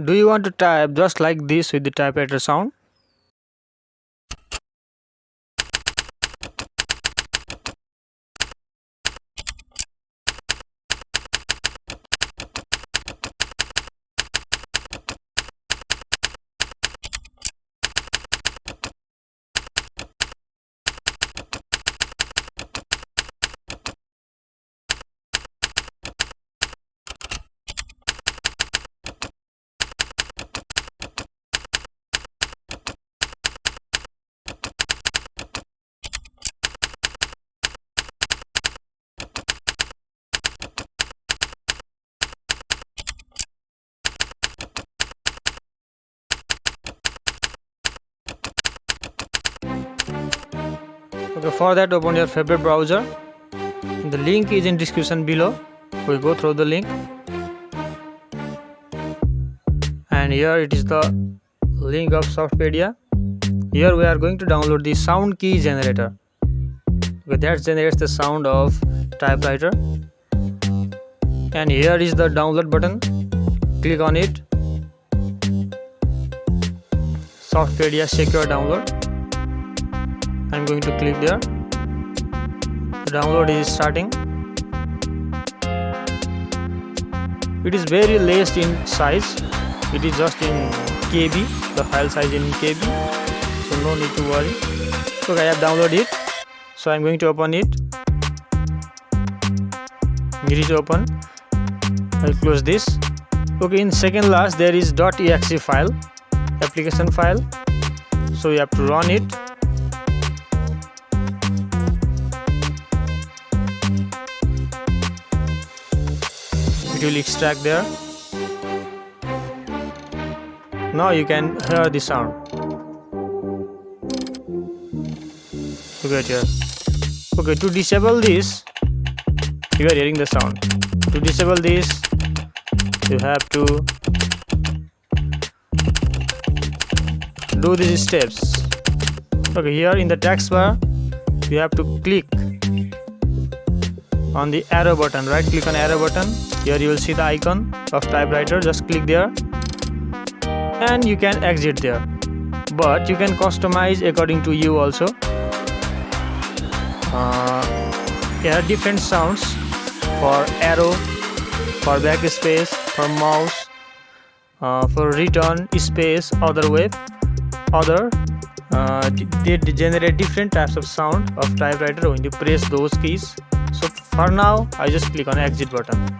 Do you want to type just like this with the typewriter sound? Okay, for that open your favorite browser. The link is in description below. We go through the link, and here it is the link of Softpedia. Here we are going to download the sound key generator. Okay, that generates the sound of typewriter. And here is the download button. Click on it. Softpedia secure download. I'm going to click there. The download is starting. It is very less in size. It is just in KB. The file size in KB. So no need to worry. Okay, I have downloaded it. So I'm going to open it. It is open. I'll close this. Okay, in second last there is .exe file, application file. So you have to run it. It will extract there. Now you can hear the sound. Look at here. Okay, to disable this, you are hearing the sound. To disable this, you have to do these steps. Okay, here in the text bar, you have to click on the arrow button. Right click on arrow button. Here you will see the icon of typewriter. Just click there and you can exit there, but you can customize according to you also. There are different sounds for arrow, for backspace, for mouse, for return, space, other wave, other. They generate different types of sound of typewriter when you press those keys. So for now I just click on exit button.